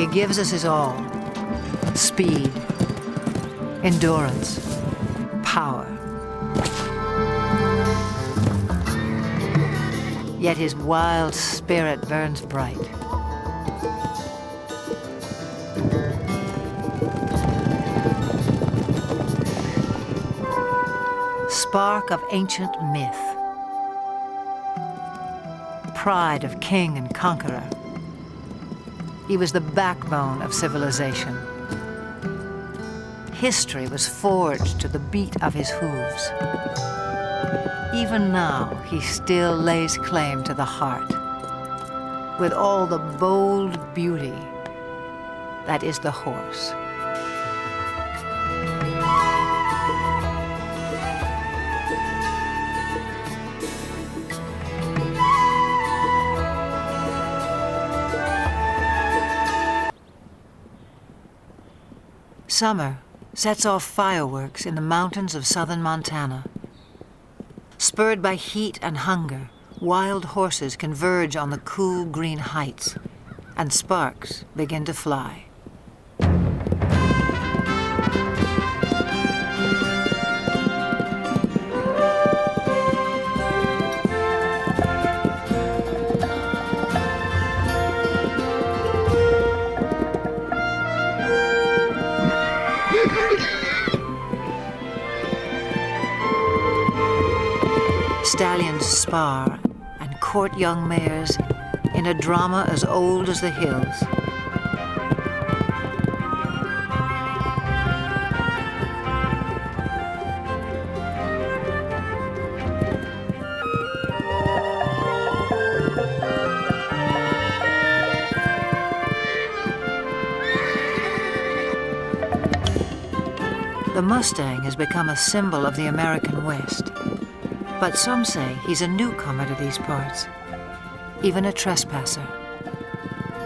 He gives us his all: speed, endurance, power. Yet his wild spirit burns bright. Spark of ancient myth, pride of king and conqueror. He was the backbone of civilization. History was forged to the beat of his hooves. Even now, he still lays claim to the heart, with all the bold beauty that is the horse. Summer sets off fireworks in the mountains of southern Montana. Spurred by heat and hunger, wild horses converge on the cool green heights, and sparks begin to fly. Stallions spar and court young mares in a drama as old as the hills. The Mustang has become a symbol of the American West. But some say he's a newcomer to these parts, even a trespasser.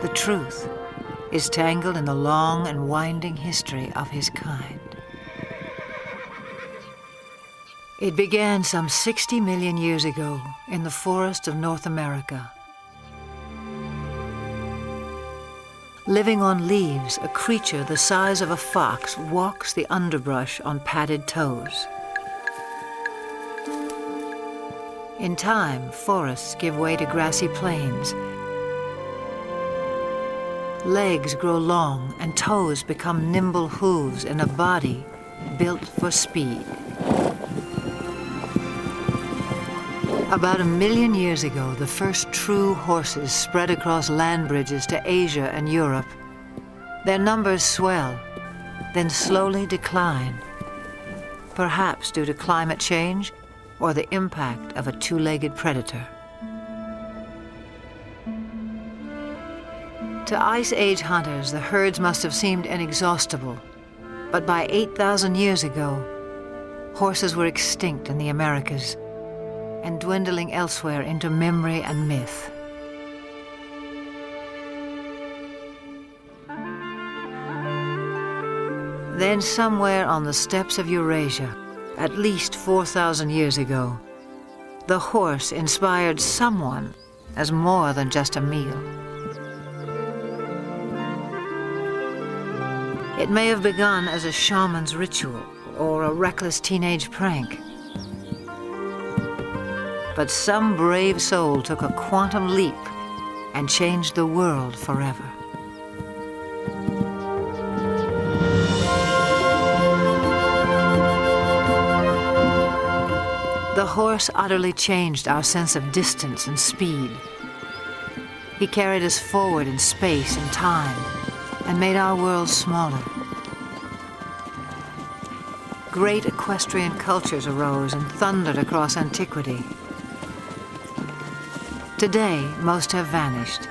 The truth is tangled in the long and winding history of his kind. It began some 60 million years ago in the forests of North America. Living on leaves, a creature the size of a fox walks the underbrush on padded toes. In time, forests give way to grassy plains. Legs grow long and toes become nimble hooves in a body built for speed. About 1 million years ago, the first true horses spread across land bridges to Asia and Europe. Their numbers swell, then slowly decline, perhaps due to climate change or the impact of a two-legged predator. To Ice Age hunters, the herds must have seemed inexhaustible, but by 8,000 years ago, horses were extinct in the Americas and dwindling elsewhere into memory and myth. Then somewhere on the steppes of Eurasia, at least 4,000 years ago, the horse inspired someone as more than just a meal. It may have begun as a shaman's ritual or a reckless teenage prank. But some brave soul took a quantum leap and changed the world forever. The horse utterly changed our sense of distance and speed. He carried us forward in space and time and made our world smaller. Great equestrian cultures arose and thundered across antiquity. Today, most have vanished,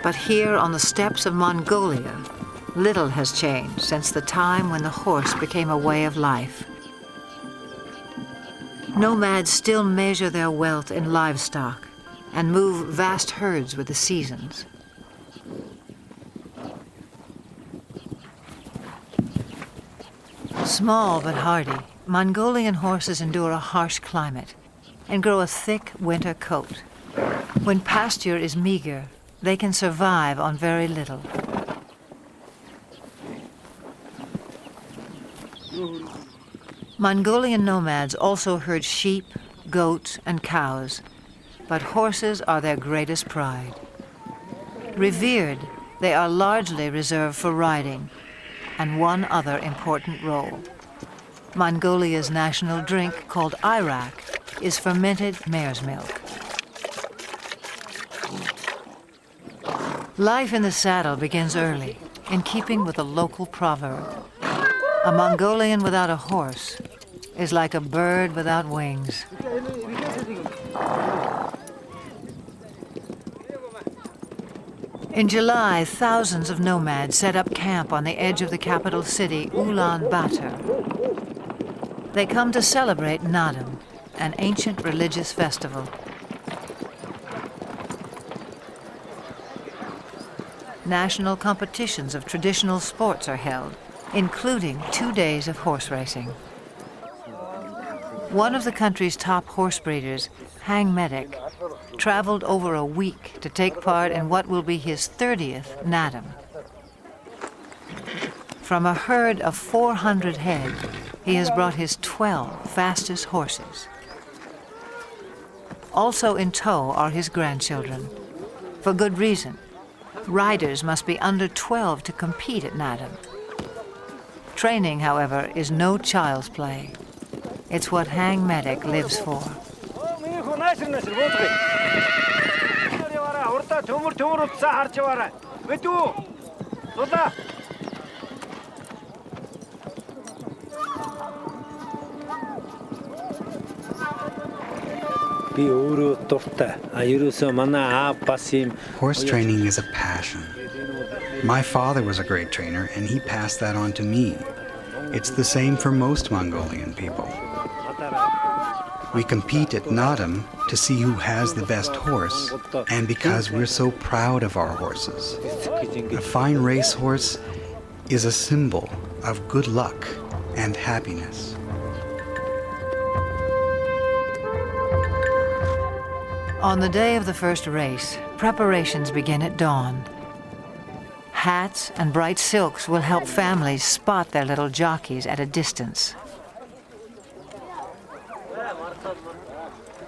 but here on the steppes of Mongolia, little has changed since the time when the horse became a way of life. Nomads still measure their wealth in livestock and move vast herds with the seasons. Small but hardy, Mongolian horses endure a harsh climate and grow a thick winter coat. When pasture is meager, they can survive on very little. Mongolian nomads also herd sheep, goats, and cows, but horses are their greatest pride. Revered, they are largely reserved for riding and one other important role. Mongolia's national drink, called Arak, is fermented mare's milk. Life in the saddle begins early, in keeping with a local proverb. A Mongolian without a horse is like a bird without wings. In July, thousands of nomads set up camp on the edge of the capital city, Ulaanbaatar. They come to celebrate Naadam, an ancient religious festival. National competitions of traditional sports are held, including 2 days of horse racing. One of the country's top horse breeders, Hang Medic, traveled over a week to take part in what will be his 30th Naadam. From a herd of 400 head, he has brought his 12 fastest horses. Also in tow are his grandchildren. For good reason. Riders must be under 12 to compete at Naadam. Training, however, is no child's play. It's what Hang Medic lives for. Horse training is a passion. My father was a great trainer, and he passed that on to me. It's the same for most Mongolian people. We compete at Naadam to see who has the best horse, and because we're so proud of our horses. A fine racehorse is a symbol of good luck and happiness. On the day of the first race, preparations begin at dawn. Hats and bright silks will help families spot their little jockeys at a distance.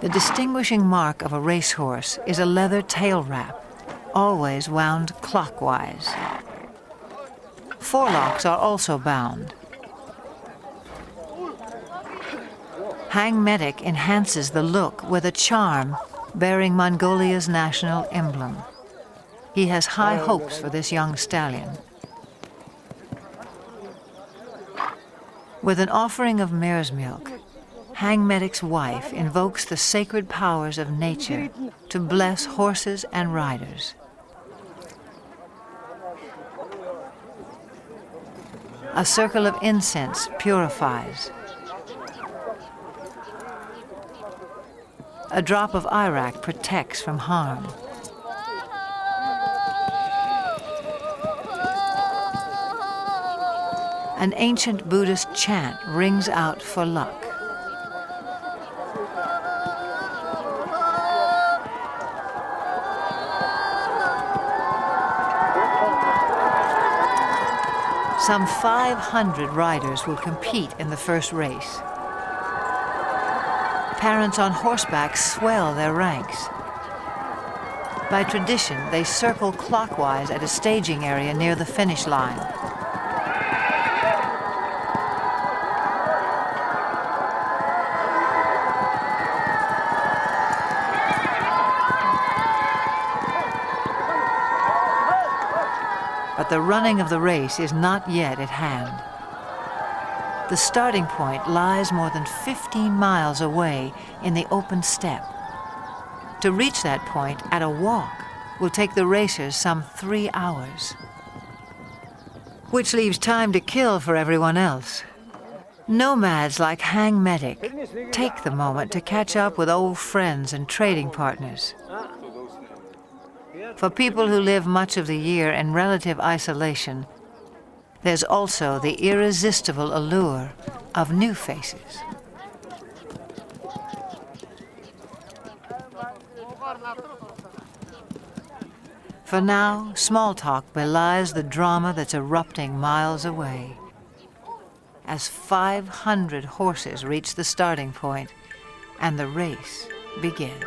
The distinguishing mark of a racehorse is a leather tail wrap, always wound clockwise. Forelocks are also bound. Hang Medic enhances the look with a charm bearing Mongolia's national emblem. He has high hopes for this young stallion. With an offering of mare's milk, Hang Medic's wife invokes the sacred powers of nature to bless horses and riders. A circle of incense purifies. A drop of Arak protects from harm. An ancient Buddhist chant rings out for luck. Some 500 riders will compete in the first race. Parents on horseback swell their ranks. By tradition, they circle clockwise at a staging area near the finish line. But the running of the race is not yet at hand. The starting point lies more than 15 miles away in the open steppe. To reach that point at a walk will take the racers some 3 hours, which leaves time to kill for everyone else. Nomads like Hang Medic take the moment to catch up with old friends and trading partners. For people who live much of the year in relative isolation, there's also the irresistible allure of new faces. For now, small talk belies the drama that's erupting miles away. as 500 horses reach the starting point and the race begins.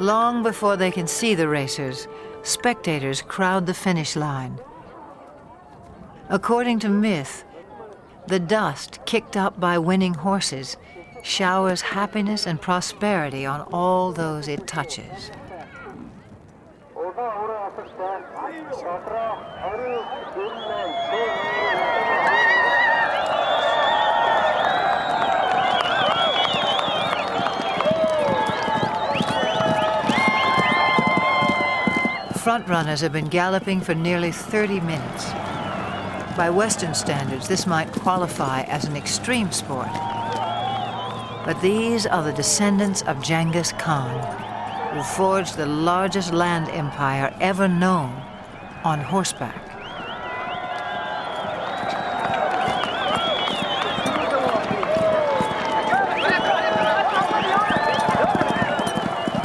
Long before they can see the racers, spectators crowd the finish line. According to myth, the dust kicked up by winning horses showers happiness and prosperity on all those it touches. Frontrunners have been galloping for nearly 30 minutes. By Western standards, this might qualify as an extreme sport. But these are the descendants of Genghis Khan, who forged the largest land empire ever known on horseback.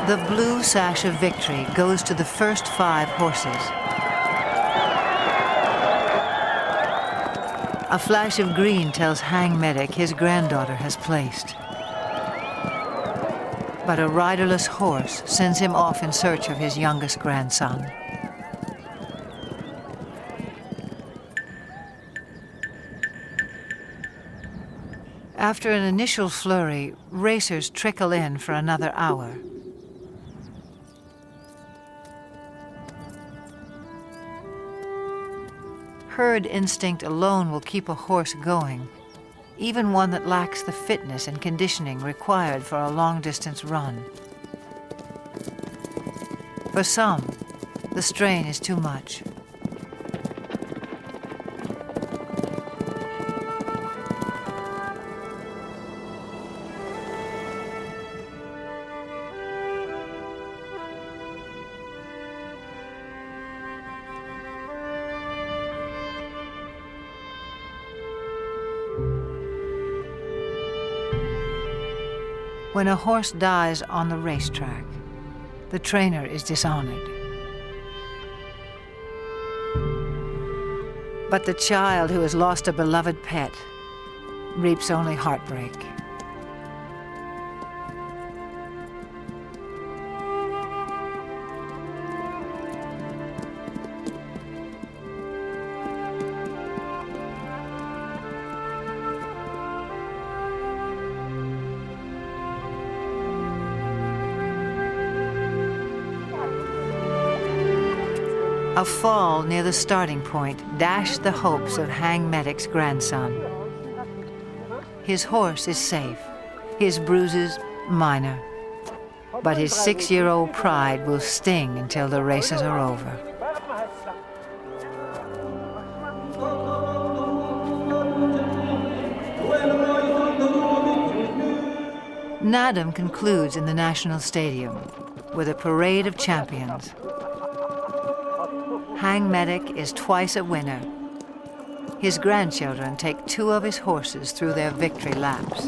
The blue sash of victory goes to the first 5 horses. A flash of green tells Hang Medic his granddaughter has placed. But a riderless horse sends him off in search of his youngest grandson. After an initial flurry, racers trickle in for another hour. Herd instinct alone will keep a horse going, even one that lacks the fitness and conditioning required for a long-distance run. For some, the strain is too much. When a horse dies on the racetrack, the trainer is dishonored. But the child who has lost a beloved pet reaps only heartbreak. A fall near the starting point dashed the hopes of Hang Medic's grandson. His horse is safe, his bruises minor, but his 6-year-old pride will sting until the races are over. Naadam concludes in the National Stadium with a parade of champions. Hang Medic is twice a winner, His grandchildren take 2 of his horses through their victory laps.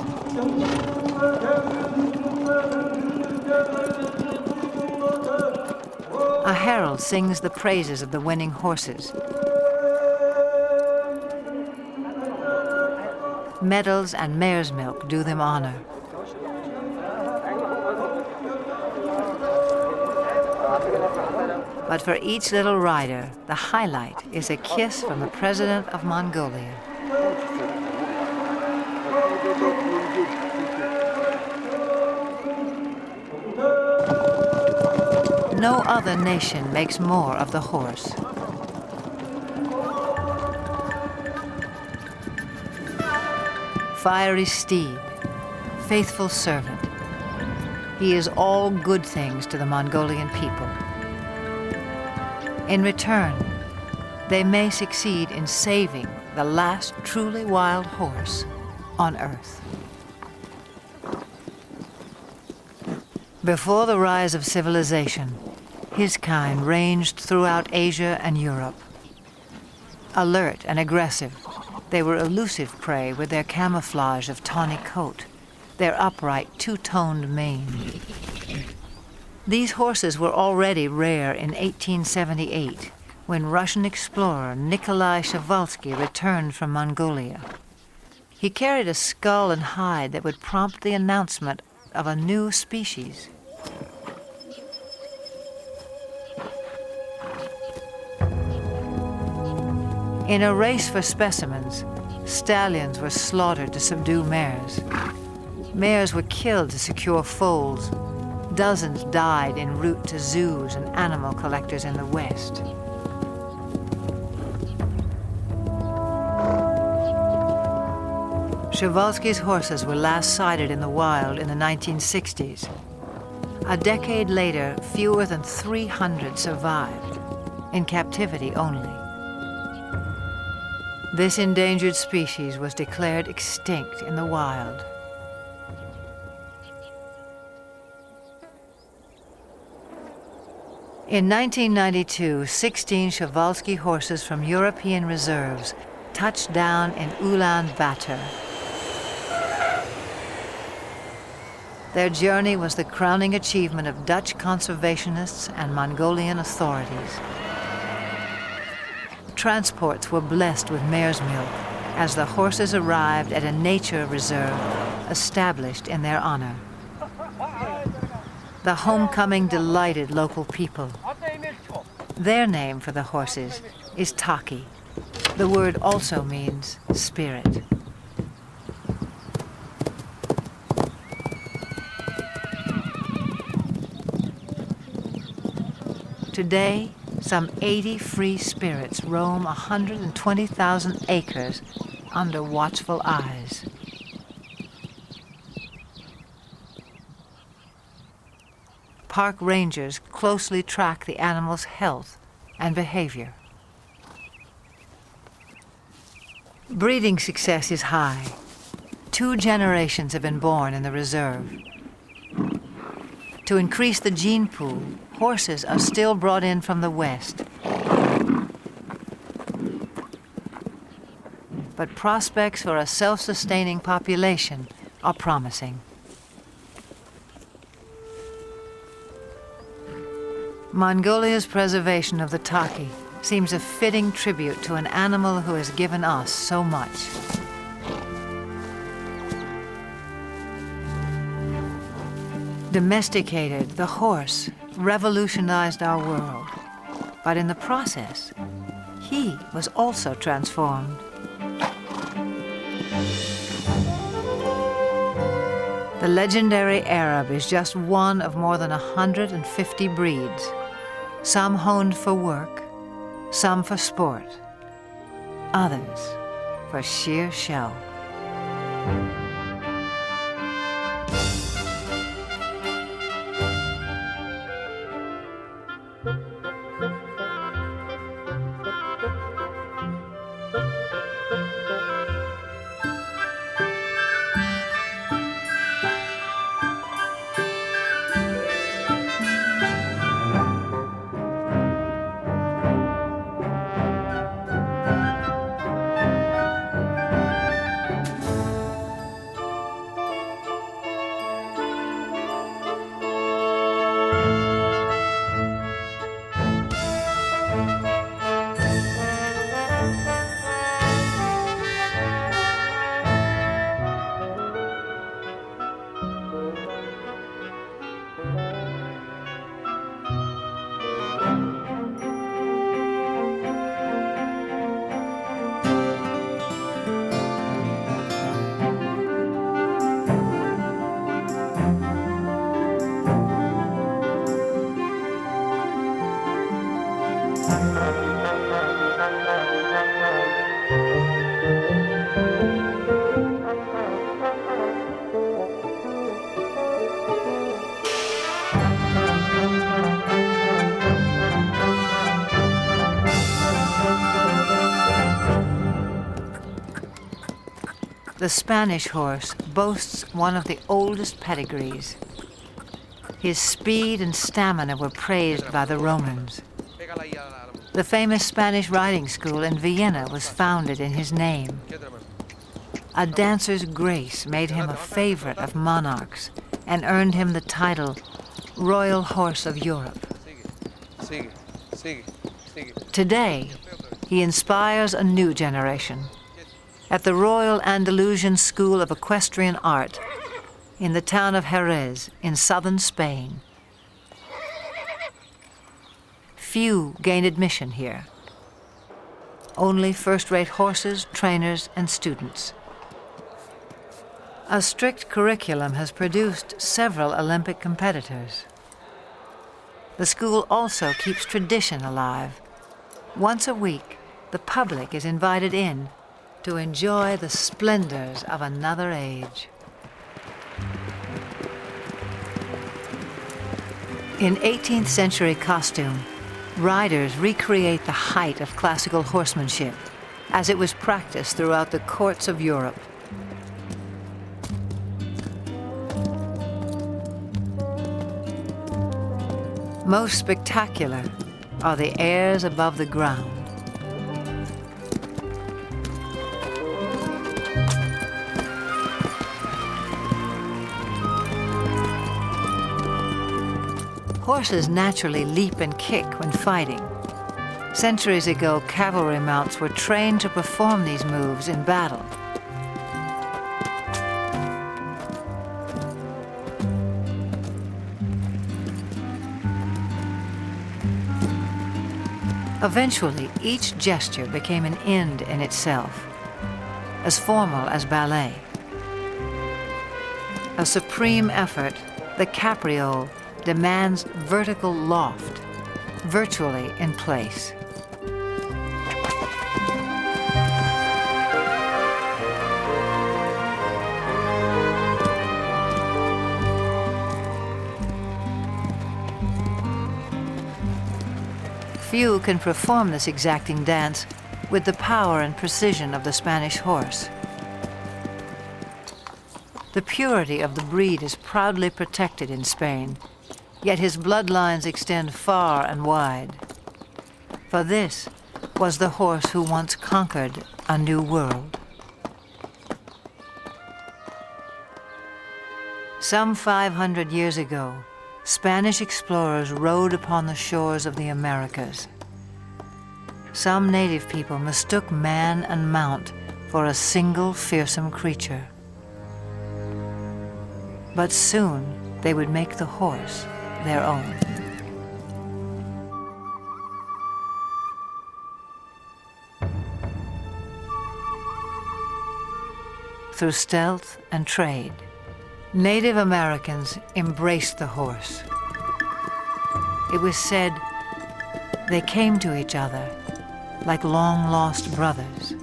A herald sings the praises of the winning horses. Medals and mare's milk do them honor. But for each little rider, the highlight is a kiss from the President of Mongolia. No other nation makes more of the horse. Fiery steed, faithful servant. He is all good things to the Mongolian people. In return, they may succeed in saving the last truly wild horse on Earth. Before the rise of civilization, his kind ranged throughout Asia and Europe. Alert and aggressive, they were elusive prey with their camouflage of tawny coat, their upright two-toned mane. These horses were already rare in 1878, when Russian explorer Nikolai Przewalski returned from Mongolia. He carried a skull and hide that would prompt the announcement of a new species. In a race for specimens, stallions were slaughtered to subdue mares. Mares were killed to secure foals. Dozens died en route to zoos and animal collectors in the West. Przewalski's horses were last sighted in the wild in the 1960s. A decade later, fewer than 300 survived, in captivity only. This endangered species was declared extinct in the wild. In 1992, 16 Przewalski horses from European reserves touched down in Ulaanbaatar. Their journey was the crowning achievement of Dutch conservationists and Mongolian authorities. Transports were blessed with mare's milk as the horses arrived at a nature reserve established in their honor. The homecoming delighted local people. Their name for the horses is Taki. The word also means spirit. Today, some 80 free spirits roam 120,000 acres under watchful eyes. Park rangers closely track the animal's health and behavior. Breeding success is high. 2 generations have been born in the reserve. To increase the gene pool, horses are still brought in from the West. But prospects for a self-sustaining population are promising. Mongolia's preservation of the Taki seems a fitting tribute to an animal who has given us so much. Domesticated, the horse revolutionized our world, but in the process, he was also transformed. The legendary Arab is just one of more than 150 breeds, some honed for work, some for sport, others for sheer show. The Spanish horse boasts one of the oldest pedigrees. His speed and stamina were praised by the Romans. The famous Spanish riding school in Vienna was founded in his name. A dancer's grace made him a favorite of monarchs and earned him the title Royal Horse of Europe. Today, he inspires a new generation. At the Royal Andalusian School of Equestrian Art in the town of Jerez in southern Spain. Few gain admission here. Only first-rate horses, trainers, and students. A strict curriculum has produced several Olympic competitors. The school also keeps tradition alive. Once a week, the public is invited in to enjoy the splendors of another age. In 18th century costume, riders recreate the height of classical horsemanship as it was practiced throughout the courts of Europe. Most spectacular are the airs above the ground. Horses naturally leap and kick when fighting. Centuries ago, cavalry mounts were trained to perform these moves in battle. Eventually, each gesture became an end in itself, as formal as ballet. A supreme effort, the capriole demands vertical loft, virtually in place. Few can perform this exacting dance with the power and precision of the Spanish horse. The purity of the breed is proudly protected in Spain, yet his bloodlines extend far and wide. For this was the horse who once conquered a new world. Some 500 years ago, Spanish explorers rode upon the shores of the Americas. Some native people mistook man and mount for a single fearsome creature. But soon they would make the horse their own. Through stealth and trade, Native Americans embraced the horse. It was said they came to each other like long-lost brothers.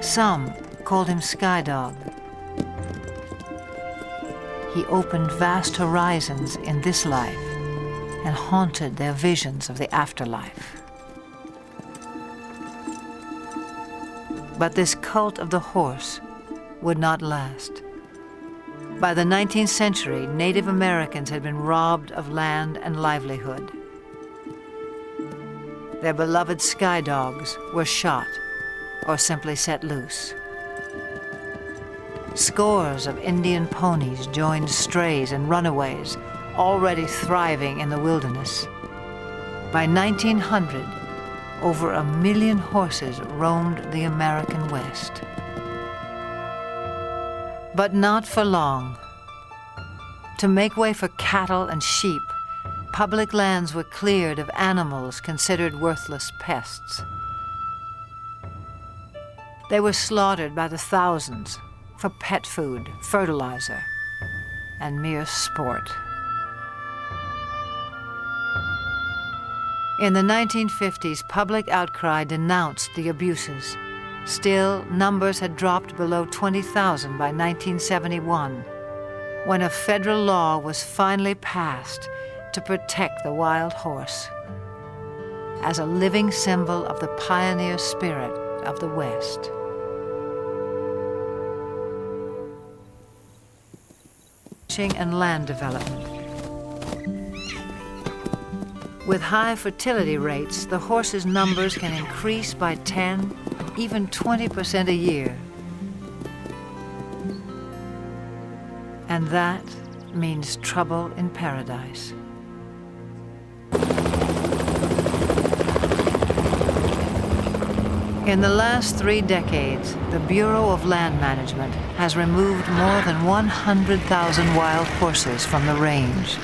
Some called him Sky Dog. He opened vast horizons in this life and haunted their visions of the afterlife. But this cult of the horse would not last. By the 19th century, Native Americans had been robbed of land and livelihood. Their beloved sky dogs were shot or simply set loose. Scores of Indian ponies joined strays and runaways, already thriving in the wilderness. By 1900, over 1 million horses roamed the American West. But not for long. To make way for cattle and sheep, public lands were cleared of animals considered worthless pests. They were slaughtered by the thousands for pet food, fertilizer, and mere sport. In the 1950s, public outcry denounced the abuses. Still, numbers had dropped below 20,000 by 1971, when a federal law was finally passed to protect the wild horse. as a living symbol of the pioneer spirit of the West. And land development. With high fertility rates, the horses' numbers can increase by 10, even 20% a year. And that means trouble in paradise. In the last 3 decades, the Bureau of Land Management has removed more than 100,000 wild horses from the range.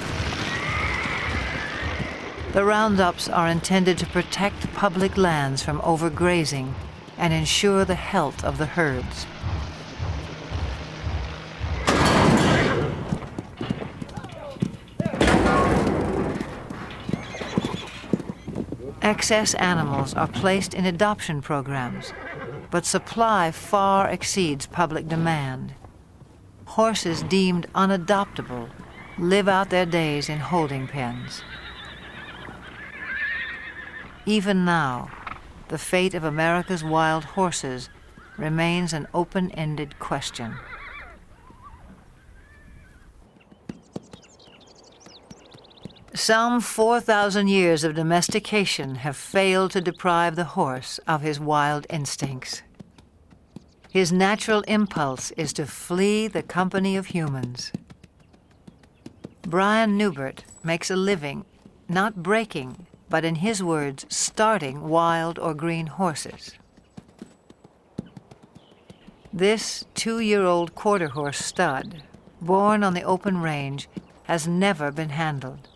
The roundups are intended to protect public lands from overgrazing and ensure the health of the herds. Excess animals are placed in adoption programs, but supply far exceeds public demand. Horses deemed unadoptable live out their days in holding pens. Even now, the fate of America's wild horses remains an open-ended question. Some 4,000 years of domestication have failed to deprive the horse of his wild instincts. His natural impulse is to flee the company of humans. Brian Newbert makes a living, not breaking, but in his words, starting wild or green horses. This 2-year-old quarter horse stud, born on the open range, has never been handled.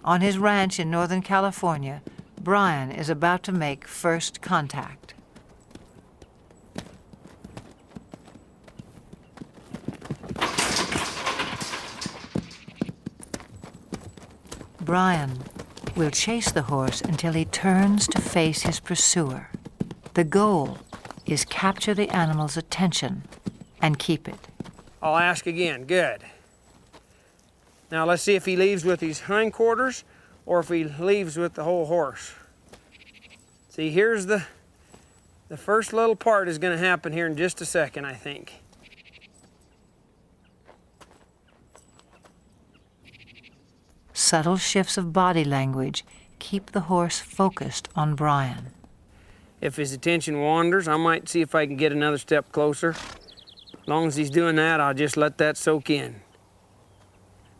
On his ranch in Northern California, Brian is about to make first contact. Brian will chase the horse until he turns to face his pursuer. The goal is capture the animal's attention and keep it. I'll ask again. Good. Now let's see if he leaves with his hindquarters or if he leaves with the whole horse. See, here's the first little part is going to happen here in just a second, I think. Subtle shifts of body language keep the horse focused on Brian. If his attention wanders, I might see if I can get another step closer. As long as he's doing that, I'll just let that soak in.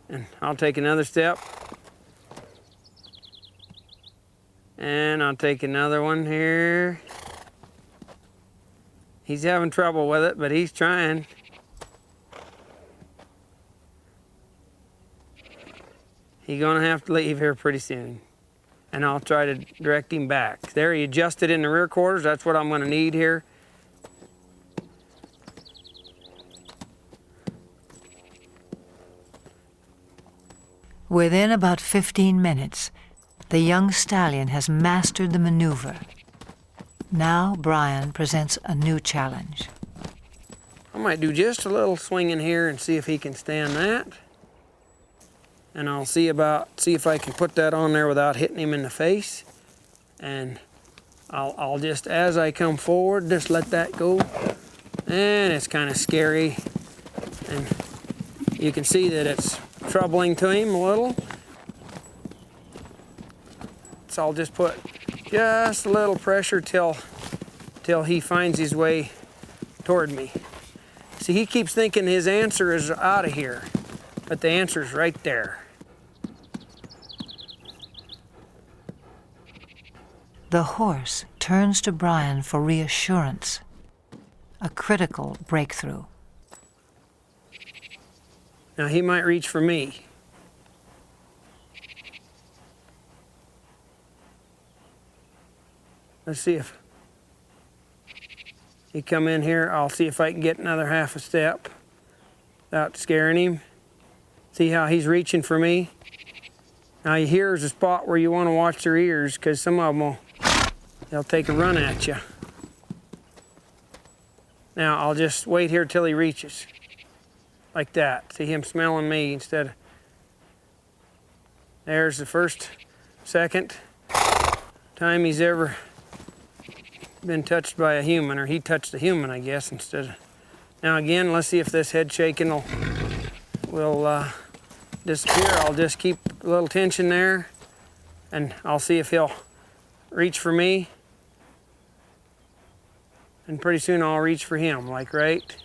And I'll take another step. And I'll take another one here. He's having trouble with it, but he's trying. He's gonna have to leave here pretty soon. And I'll try to direct him back. There, he adjusted in the rear quarters. That's what I'm gonna need here. Within about 15 minutes, the young stallion has mastered the maneuver. Now Brian presents a new challenge. I might do just a little swinging here and see if he can stand that. And I'll see if I can put that on there without hitting him in the face. And I'll just, as I come forward, just let that go. And it's kind of scary. And you can see that it's troubling to him a little. So I'll just put just a little pressure till he finds his way toward me. See, he keeps thinking his answer is out of here, but the answer's right there. The horse turns to Brian for reassurance, a critical breakthrough. Now he might reach for me. Let's see if he come in here. I'll see if I can get another half a step without scaring him. See how he's reaching for me? Now here's a spot where you want to watch their ears, because some of them they'll take a run at you. Now I'll just wait here till he reaches. Like that. See him smelling me instead of... There's the first, second. time he's ever been touched by a human, or he touched a human, I guess, instead of... Now again, let's see if this head shaking will disappear. I'll just keep a little tension there, and I'll see if he'll reach for me. And pretty soon I'll reach for him, like right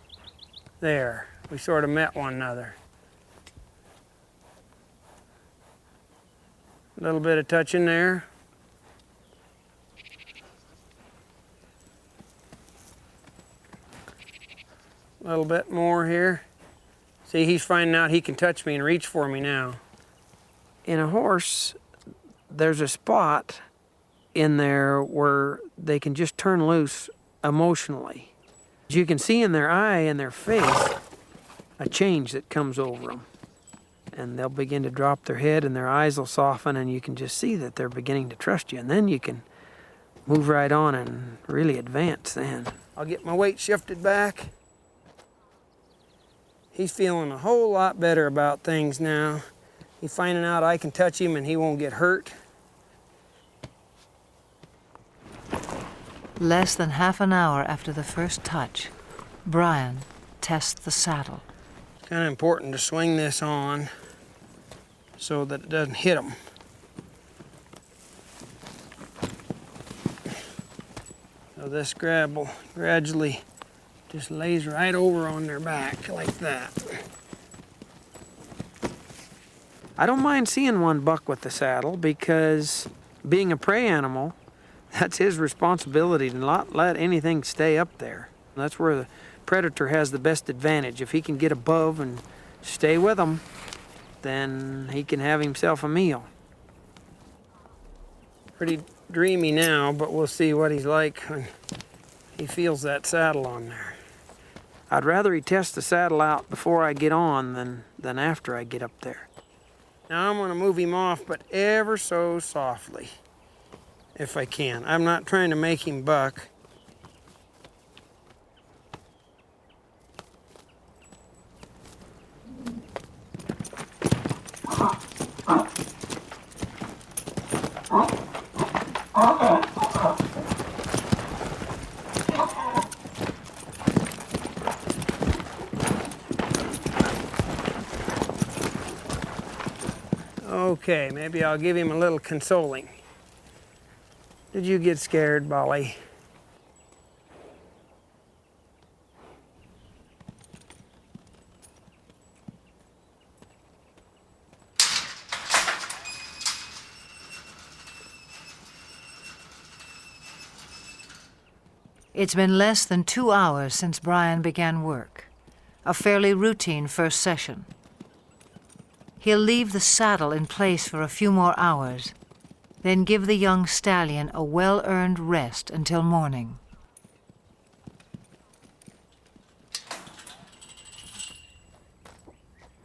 there. We sort of met one another. A little bit of touching there. A little bit more here. See, he's finding out he can touch me and reach for me now. In a horse, there's a spot in there where they can just turn loose emotionally. You can see in their eye and their face a change that comes over them. And they'll begin to drop their head and their eyes will soften, and you can just see that they're beginning to trust you. And then you can move right on and really advance then. I'll get my weight shifted back. He's feeling a whole lot better about things now. He's finding out I can touch him and he won't get hurt. Less than half an hour after the first touch, Brian tests the saddle. It's kind of important to swing this on so that it doesn't hit him. So this grab will gradually just lays right over on their back like that. I don't mind seeing one buck with the saddle, because being a prey animal, that's his responsibility to not let anything stay up there. That's where the predator has the best advantage. If he can get above and stay with them, then he can have himself a meal. Pretty dreamy now, but we'll see what he's like when he feels that saddle on there. I'd rather he test the saddle out before I get on than after I get up there. Now I'm gonna move him off, but ever so softly, if I can. I'm not trying to make him buck. Okay, maybe I'll give him a little consoling. Did you get scared, Bolly? It's been less than 2 hours since Brian began work, a fairly routine first session. He'll leave the saddle in place for a few more hours, then give the young stallion a well-earned rest until morning.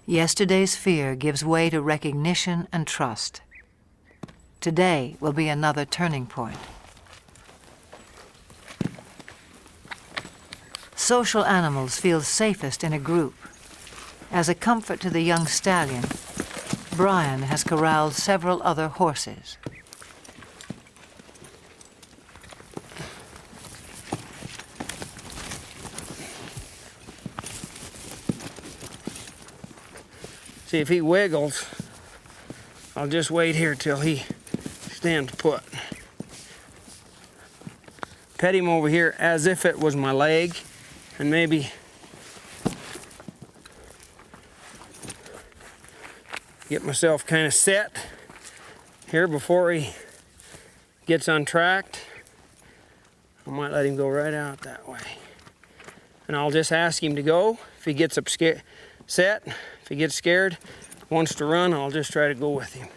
Yesterday's fear gives way to recognition and trust. Today will be another turning point. Social animals feel safest in a group. As a comfort to the young stallion, Brian has corralled several other horses. See, if he wiggles, I'll just wait here till he stands put. Pet him over here as if it was my leg, and maybe get myself kind of set here before he gets untracked. I might let him go right out that way. And I'll just ask him to go. If he gets up set, if he gets scared, wants to run, I'll just try to go with him.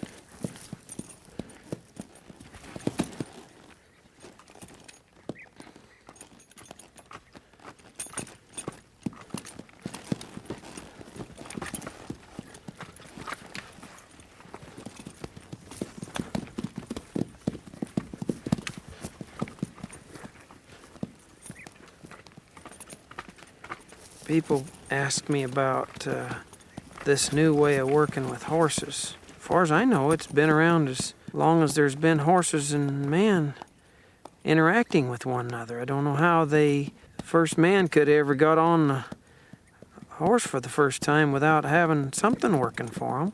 People ask me about this new way of working with horses. As far as I know, it's been around as long as there's been horses and man interacting with one another. I don't know how the first man could ever got on a horse for the first time without having something working for him.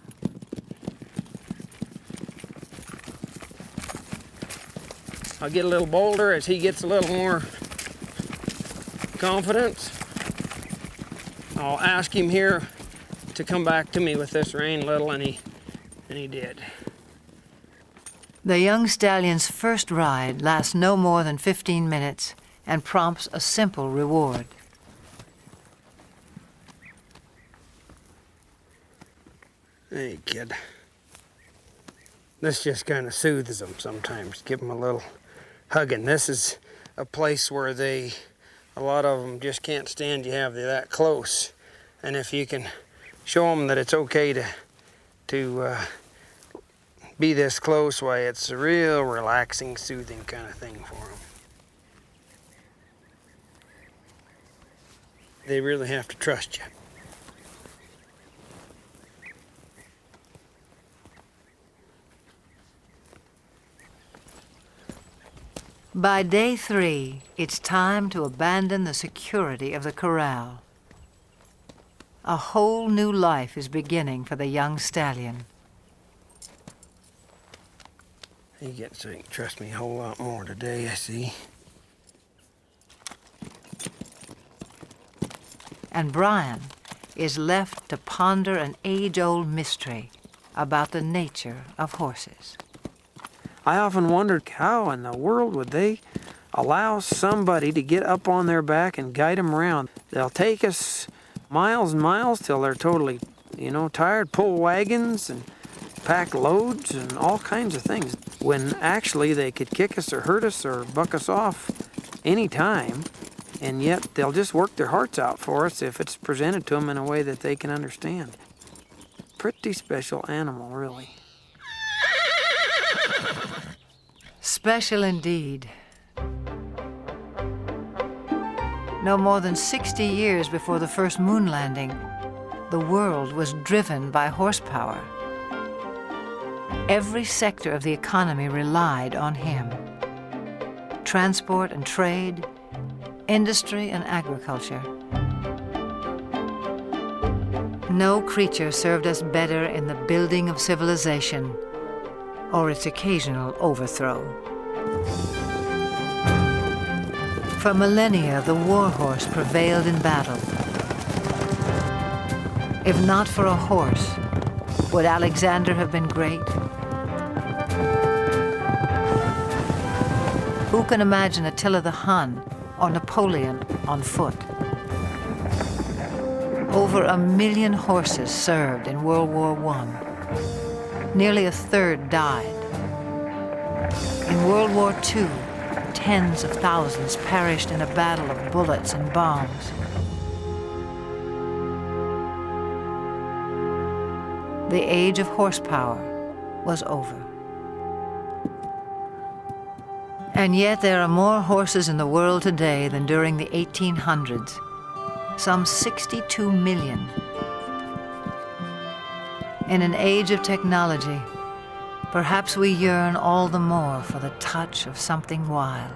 I'll get a little bolder as he gets a little more confidence. I'll ask him here to come back to me with this rein a little, and he did. The young stallion's first ride lasts no more than 15 minutes and prompts a simple reward. Hey, kid. This just kind of soothes them sometimes. Give them a little hugging. This is a place where a lot of them just can't stand you have you that close. And if you can show them that it's okay to be this close, why, it's a real relaxing, soothing kind of thing for them. They really have to trust you. By day 3, it's time to abandon the security of the corral. A whole new life is beginning for the young stallion. He gets so he can trust me a whole lot more today, I see. And Brian is left to ponder an age-old mystery about the nature of horses. I often wondered how in the world would they allow somebody to get up on their back and guide them around. They'll take us miles and miles till they're totally, tired, pull wagons and pack loads and all kinds of things, when actually they could kick us or hurt us or buck us off any time, and yet they'll just work their hearts out for us if it's presented to them in a way that they can understand. Pretty special animal, really. Special indeed. No more than 60 years before the first moon landing, the world was driven by horsepower. Every sector of the economy relied on him. Transport and trade, industry and agriculture. No creature served us better in the building of civilization or its occasional overthrow. For millennia, the war horse prevailed in battle. If not for a horse, would Alexander have been great? Who can imagine Attila the Hun or Napoleon on foot? Over 1 million horses served in World War I. Nearly a third died. In World War II, tens of thousands perished in a battle of bullets and bombs. The age of horsepower was over. And yet there are more horses in the world today than during the 1800s, some 62 million. In an age of technology, perhaps we yearn all the more for the touch of something wild.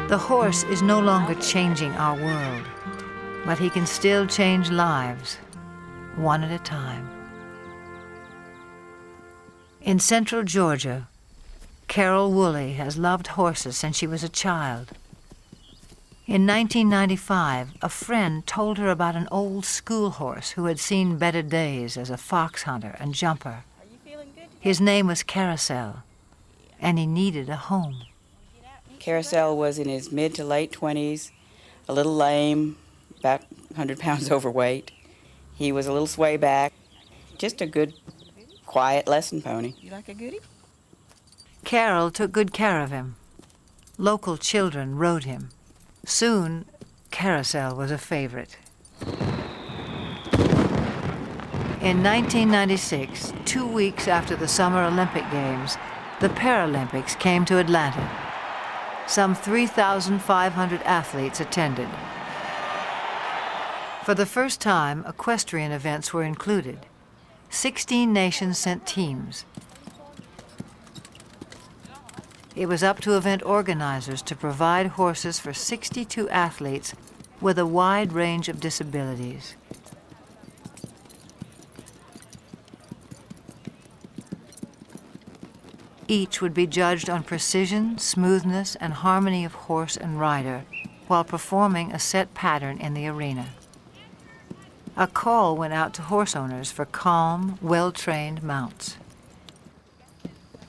The horse is no longer changing our world, but he can still change lives, one at a time. In central Georgia, Carol Woolley has loved horses since she was a child. In 1995, a friend told her about an old school horse who had seen better days as a fox hunter and jumper. His name was Carousel, and he needed a home. Carousel was in his mid to late 20s, a little lame, about 100 pounds overweight. He was a little sway back, just a good, quiet lesson pony. You like a goodie? Carol took good care of him. Local children rode him. Soon, Carousel was a favorite. In 1996, 2 weeks after the Summer Olympic Games, the Paralympics came to Atlanta. Some 3,500 athletes attended. For the first time, equestrian events were included. 16 nations sent teams. It was up to event organizers to provide horses for 62 athletes with a wide range of disabilities. Each would be judged on precision, smoothness, and harmony of horse and rider while performing a set pattern in the arena. A call went out to horse owners for calm, well-trained mounts.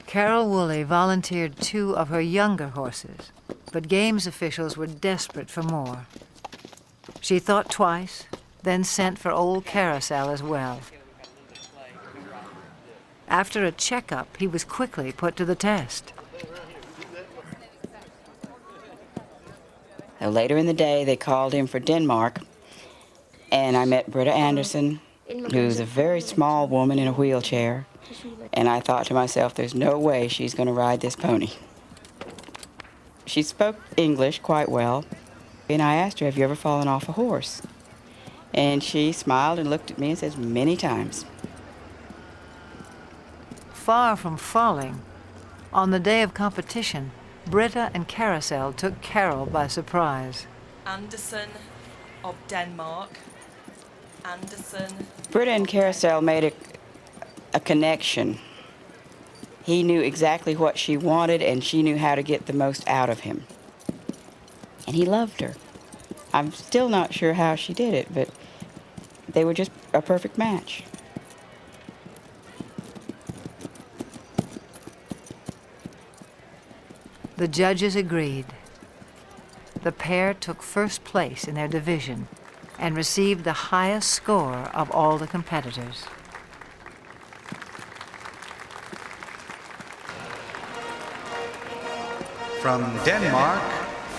Carol Woolley volunteered 2 of her younger horses, but games officials were desperate for more. She thought twice, then sent for old Carousel as well. After a checkup, he was quickly put to the test. Later in the day, they called him for Denmark, and I met Britta Anderson, who's a very small woman in a wheelchair, and I thought to myself, there's no way she's going to ride this pony. She spoke English quite well, and I asked her, have you ever fallen off a horse? And she smiled and looked at me and says, many times. Far from falling, on the day of competition, Britta and Carousel took Carol by surprise. Anderson of Denmark. Anderson. Britta and Carousel made a connection. He knew exactly what she wanted, and she knew how to get the most out of him. And he loved her. I'm still not sure how she did it, but they were just a perfect match. The judges agreed. The pair took first place in their division and received the highest score of all the competitors. From Denmark,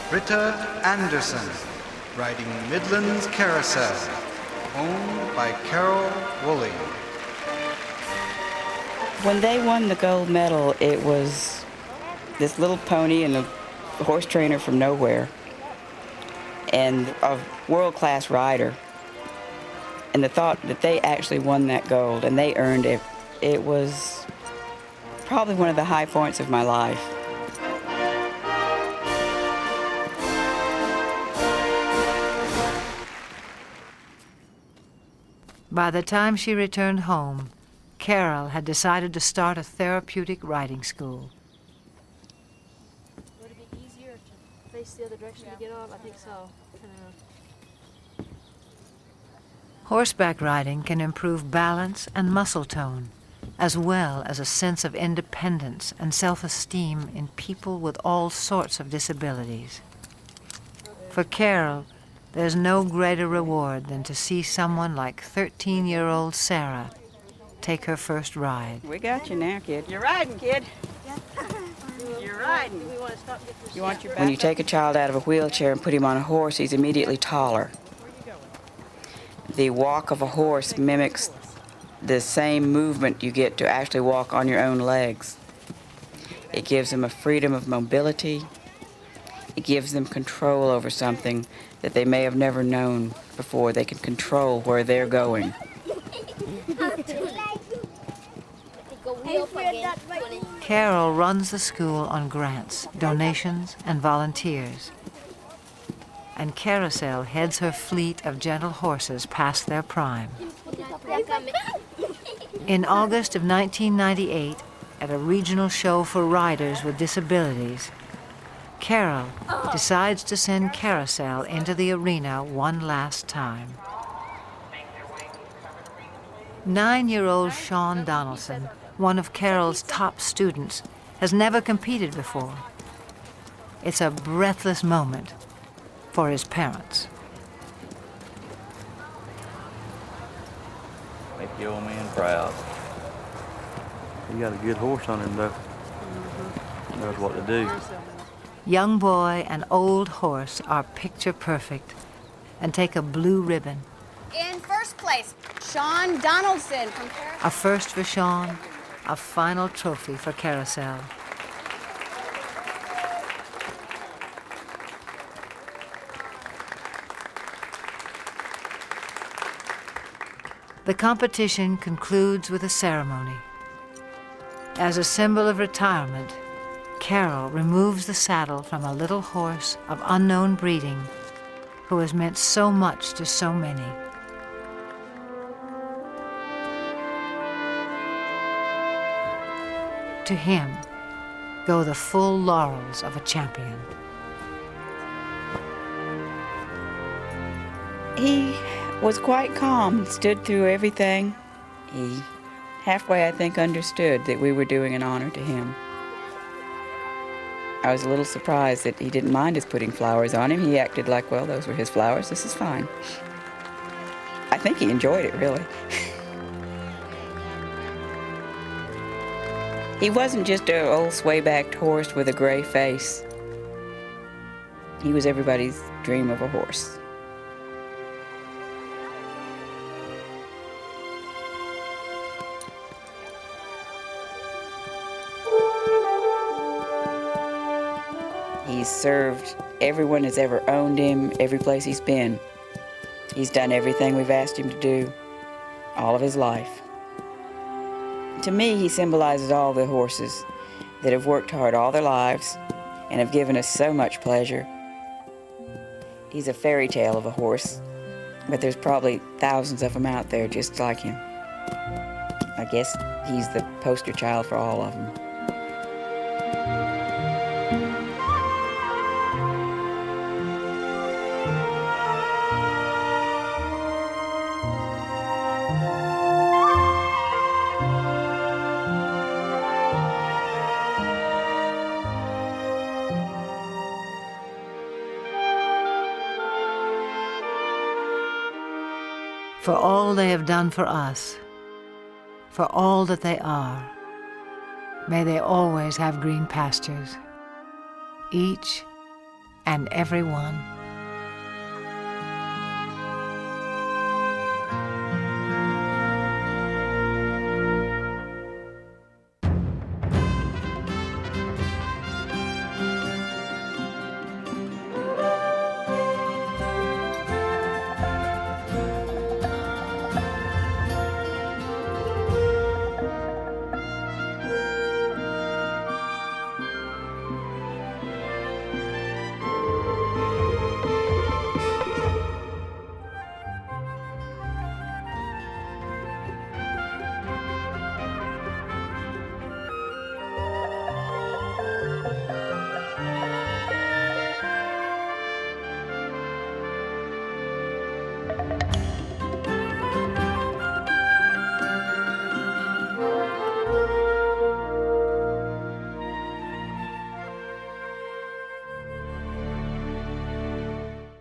Britta Anderson, riding Midlands Carousel, owned by Carol Woolley. When they won the gold medal, it was this little pony and a horse trainer from nowhere, and a world-class rider. And the thought that they actually won that gold and they earned it, it was probably one of the high points of my life. By the time she returned home, Carol had decided to start a therapeutic riding school. Would it be easier to face the other direction to get off? I think so. Horseback riding can improve balance and muscle tone, as well as a sense of independence and self-esteem in people with all sorts of disabilities. For Carol, there's no greater reward than to see someone like 13-year-old Sarah take her first ride. We got you now, kid. You're riding, kid. You're riding. You want your When you take a child out of a wheelchair and put him on a horse, he's immediately taller. The walk of a horse mimics the same movement you get to actually walk on your own legs. It gives them a freedom of mobility. It gives them control over something that they may have never known before. They can control where they're going. Carol runs the school on grants, donations, and volunteers. And Carousel heads her fleet of gentle horses past their prime. In August of 1998, at a regional show for riders with disabilities, Carol decides to send Carousel into the arena one last time. 9-year-old Sean Donaldson, one of Carol's top students, has never competed before. It's a breathless moment for his parents. Make the old man proud. You got a good horse on him, though. Knows what to do. Young boy and old horse are picture perfect and take a blue ribbon. In first place, Sean Donaldson from Paris. A first for Sean, a final trophy for Carousel. The competition concludes with a ceremony. As a symbol of retirement, Carol removes the saddle from a little horse of unknown breeding who has meant so much to so many. To him go the full laurels of a champion. He was quite calm and stood through everything. He halfway, I think, understood that we were doing an honor to him. I was a little surprised that he didn't mind us putting flowers on him. He acted like, well, those were his flowers. This is fine. I think he enjoyed it, really. He wasn't just an old sway-backed horse with a gray face. He was everybody's dream of a horse. He's served everyone that's ever owned him, every place he's been. He's done everything we've asked him to do, all of his life. To me, he symbolizes all the horses that have worked hard all their lives and have given us so much pleasure. He's a fairy tale of a horse, but there's probably thousands of them out there just like him. I guess he's the poster child for all of them. For all they have done for us, for all that they are, may they always have green pastures, each and every one.